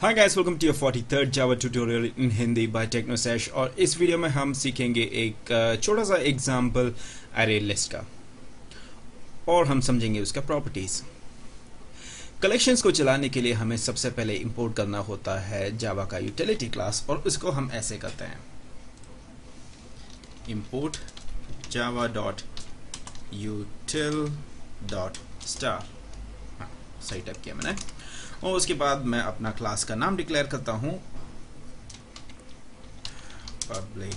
Hi guys, welcome to your 43rd Java tutorial in Hindi by Technosesh. और इस video में हम सीखेंगे एक छोटा सा एग्जांपल अरे लिस्ट का और हम समझेंगे उसका प्रॉपर्टीज। कलेक्शंस को चलाने के लिए हमें सबसे पहले इंपोर्ट करना होता है जावा का यूटिलिटी क्लास, और उसको हम ऐसे करते हैं import java.util.star। सही टाइप किया मैंने। और उसके बाद मैं अपना क्लास का नाम डिक्लेयर करता हूं, public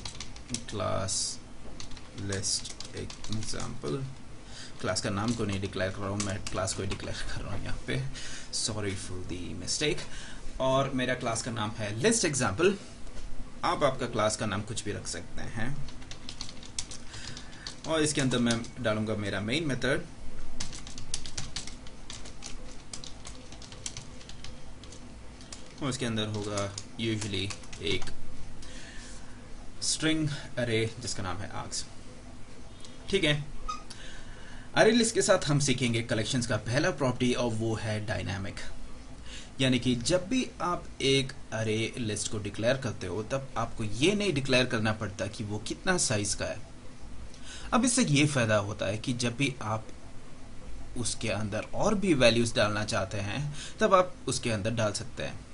class list example. Class का नाम को नहीं डिक्लेयर कर रहा हूं, मैं क्लास को ही डिक्लेयर कर रहा हूं यहाँ पे। Sorry for the mistake. और मेरा क्लास का नाम है लिस्ट एग्जाम्पल। आप आपका क्लास का नाम कुछ भी रख सकते हैं। और इसके अंदर मैं डालूंगा मेरा मेन मेथड, और उसके अंदर होगा यूजुअली एक स्ट्रिंग अरे जिसका नाम है आर्क्स। ठीक है। अरे लिस्ट के साथ हम सीखेंगे कलेक्शंस का पहला प्रॉपर्टी, और वो है डायनामिक। यानी कि जब भी आप एक अरे लिस्ट को डिक्लेयर करते हो तब आपको ये नहीं डिक्लेयर करना पड़ता कि वो कितना साइज का है। अब इससे ये फायदा होता है कि जब भी आप उसके अंदर और भी वैल्यूज डालना चाहते हैं तब आप उसके अंदर डाल सकते हैं।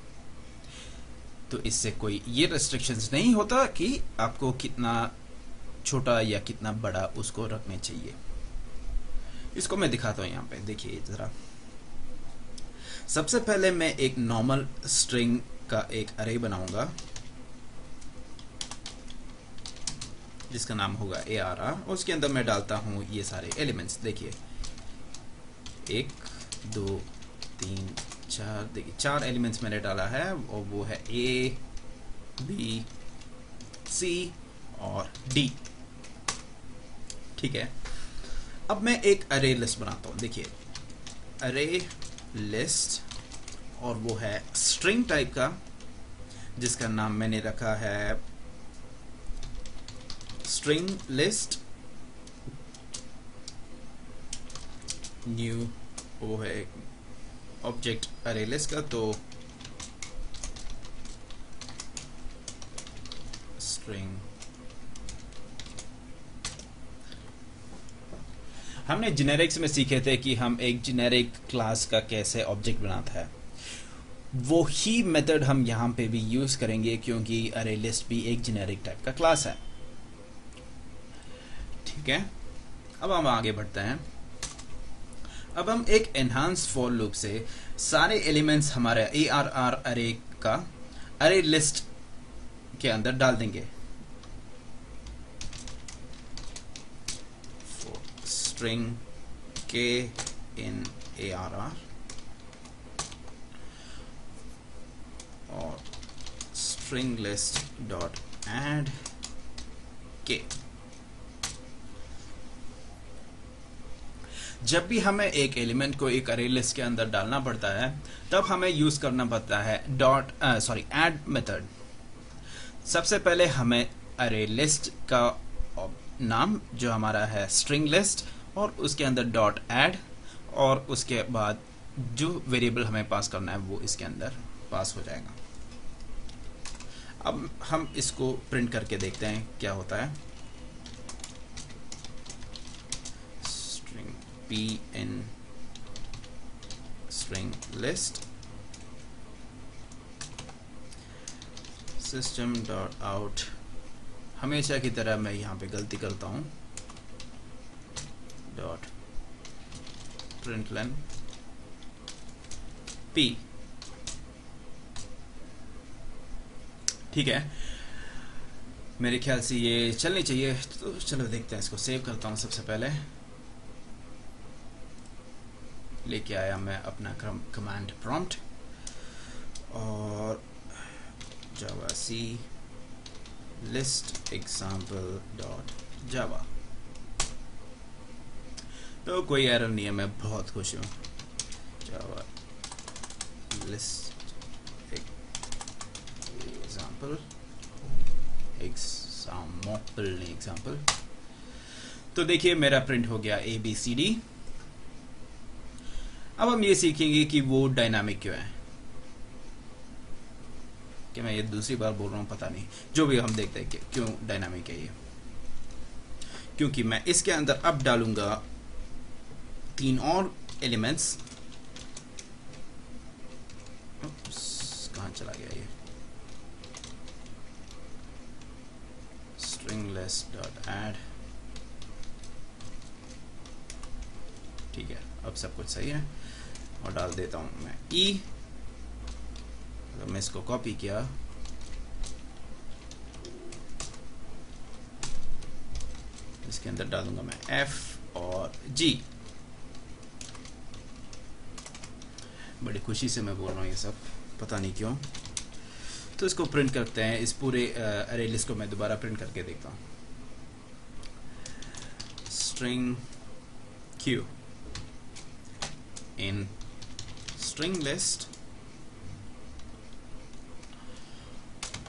तो इससे कोई ये रेस्ट्रिक्शंस नहीं होता कि आपको कितना छोटा या कितना बड़ा उसको रखने चाहिए। इसको मैं दिखाता हूं यहाँ पे, देखिए जरा। सबसे पहले मैं एक नॉर्मल स्ट्रिंग का एक अरे बनाऊंगा जिसका नाम होगा ARR। उसके अंदर मैं डालता हूं ये सारे एलिमेंट्स। देखिए 1 2 3 4, देखिए 4 एलिमेंट्स मैंने डाला है, और वो है A, B, C और D। ठीक है। अब मैं एक अरे लिस्ट बनाता हूं। देखिए अरे लिस्ट, और वो है स्ट्रिंग टाइप का, जिसका नाम मैंने रखा है स्ट्रिंग लिस्ट न्यू। वो है ऑब्जेक्ट अरे लिस्ट का, तो स्ट्रिंग। हमने जेनेरिक्स में सीखे थे कि हम एक जेनेरिक क्लास का कैसे ऑब्जेक्ट बनाता है। वो ही मेथड हम यहाँ पे भी यूज करेंगे, क्योंकि अरे लिस्ट भी एक जेनेरिक टाइप का क्लास है। ठीक है। अब हम आगे बढ़ते हैं। अब हम एक एनहांस फॉर लूप से सारे एलिमेंट्स हमारे ARR अरे का अरे लिस्ट के अंदर डाल देंगे। स्ट्रिंग के इन ARR और स्ट्रिंग लिस्ट डॉट एड के। जब भी हमें एक एलिमेंट को एक अरे लिस्ट के अंदर डालना पड़ता है तब हमें यूज करना पड़ता है ऐड मेथड। सबसे पहले हमें अरे लिस्ट का नाम जो हमारा है स्ट्रिंग लिस्ट, और उसके अंदर डॉट ऐड, और उसके बाद जो वेरिएबल हमें पास करना है वो इसके अंदर पास हो जाएगा। अब हम इसको प्रिंट करके देखते हैं क्या होता है। P in string list system dot out। हमेशा की तरह मैं यहाँ पे गलती करता हूँ, डॉट println p। ठीक है, मेरे ख्याल से ये चलनी चाहिए। तो चलो देखते हैं, इसको सेव करता हूँ। सबसे पहले लेके आया मैं अपना कमांड प्रॉम्प्ट, और जावा सी लिस्ट एग्जाम्पल डॉट जावा। तो कोई एरर नहीं है, मैं बहुत खुश हूँ। जावा लिस्ट एग्जाम्पल नहीं एग्जाम्पल। तो देखिए मेरा प्रिंट हो गया ABCD। अब हम ये सीखेंगे कि वो डायनामिक क्यों है। कि मैं ये दूसरी बार बोल रहा हूँ पता नहीं, जो भी हम देखते हैं कि क्यों डायनामिक है ये, क्योंकि मैं इसके अंदर अब डालूंगा 3 और एलिमेंट्स। कहाँ चला गया ये, string list dot add, ठीक है, अब सब कुछ सही है। और डाल देता हूं मैं e, अगर मैं इसको कॉपी किया इसके अंदर डालूंगा मैं f और g। बड़ी खुशी से मैं बोल रहा हूँ ये सब, पता नहीं क्यों। तो इसको प्रिंट करते हैं, इस पूरे अरे लिस्ट को मैं दोबारा प्रिंट करके देखता हूँ। string q in string list,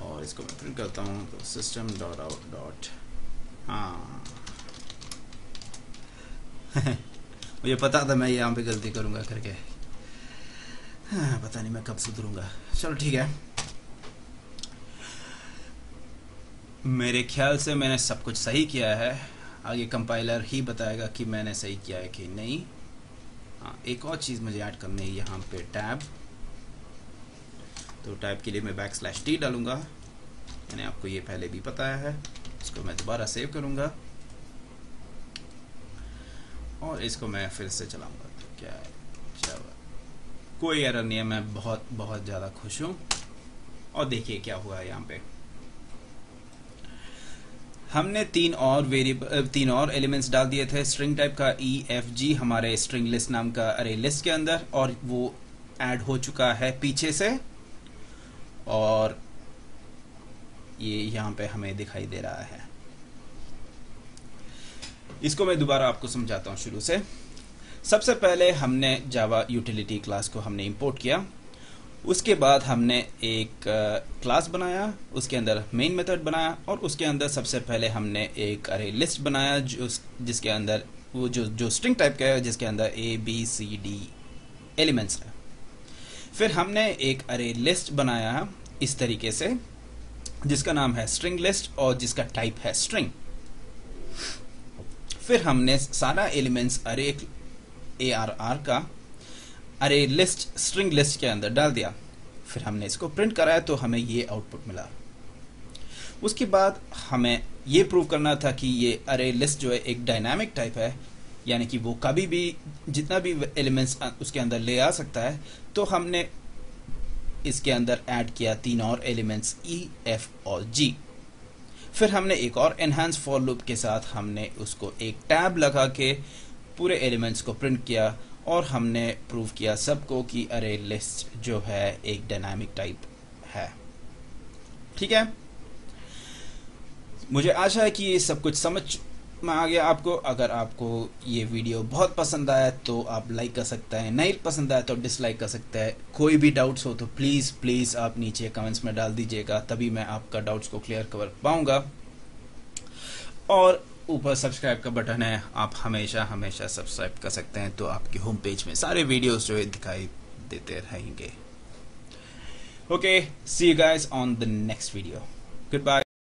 और इसको मैं प्रिंट करता हूँ तो system dot out dot, हाँ मुझे पता था मैं यहाँ पे गलती करूँगा करके, हाँ, पता नहीं मैं कब सुधरूंगा। चलो ठीक है, मेरे ख्याल से मैंने सब कुछ सही किया है, आगे कंपाइलर ही बताएगा कि मैंने सही किया है कि नहीं। हाँ, एक और चीज़ मुझे ऐड करनी है यहाँ पे टैब, तो टैब के लिए मैं \t डालूंगा, मैंने आपको ये पहले भी बताया है। इसको मैं दोबारा सेव करूँगा और इसको मैं फिर से चलाऊँगा, तो क्या है, चलो कोई एरर नहीं है, मैं बहुत बहुत ज़्यादा खुश हूँ। और देखिए क्या हुआ है, यहाँ पे हमने 3 और एलिमेंट्स डाल दिए थे स्ट्रिंग टाइप का e f g हमारे स्ट्रिंग लिस्ट नाम का अरे लिस्ट के अंदर, और वो ऐड हो चुका है पीछे से, और ये यहाँ पे हमें दिखाई दे रहा है। इसको मैं दोबारा आपको समझाता हूँ शुरू से। सबसे पहले हमने जावा यूटिलिटी क्लास को हमने इंपोर्ट किया, उसके बाद हमने एक क्लास बनाया, उसके अंदर मेन मेथड बनाया, और उसके अंदर सबसे पहले हमने एक अरे लिस्ट बनाया जिसके अंदर वो जो स्ट्रिंग टाइप का है, जिसके अंदर a b c d elements है। फिर हमने एक अरे लिस्ट बनाया इस तरीके से जिसका नाम है स्ट्रिंग लिस्ट और जिसका टाइप है स्ट्रिंग। फिर हमने सारा एलिमेंट्स अरे ARR का अरे लिस्ट स्ट्रिंग लिस्ट के अंदर डाल दिया। फिर हमने इसको प्रिंट कराया तो हमें ये आउटपुट मिला। उसके बाद हमें ये प्रूव करना था कि ये अरे लिस्ट जो है एक डायनामिक टाइप है, यानी कि वो कभी भी जितना भी एलिमेंट्स उसके अंदर ले आ सकता है। तो हमने इसके अंदर ऐड किया 3 और एलिमेंट्स E, F और G। फिर हमने एक और एनहांस फॉर लूप के साथ हमने उसको एक टैब लगा के पूरे एलिमेंट्स को प्रिंट किया, और हमने प्रूव किया सबको कि अरे लिस्ट जो है एक डायनामिक टाइप है। ठीक है, मुझे आशा है कि ये सब कुछ समझ में आ गया आपको। अगर आपको ये वीडियो बहुत पसंद आया तो आप लाइक कर सकते हैं, नहीं पसंद आया तो डिसलाइक कर सकते हैं। कोई भी डाउट्स हो तो प्लीज़ आप नीचे कमेंट्स में डाल दीजिएगा, तभी मैं आपका डाउट्स को क्लियर कर पाऊंगा। और ऊपर सब्सक्राइब का बटन है, आप हमेशा सब्सक्राइब कर सकते हैं, तो आपकी होम पेज में सारे वीडियोस जो है दिखाई देते रहेंगे। Okay, see you guys on the next video, good bye.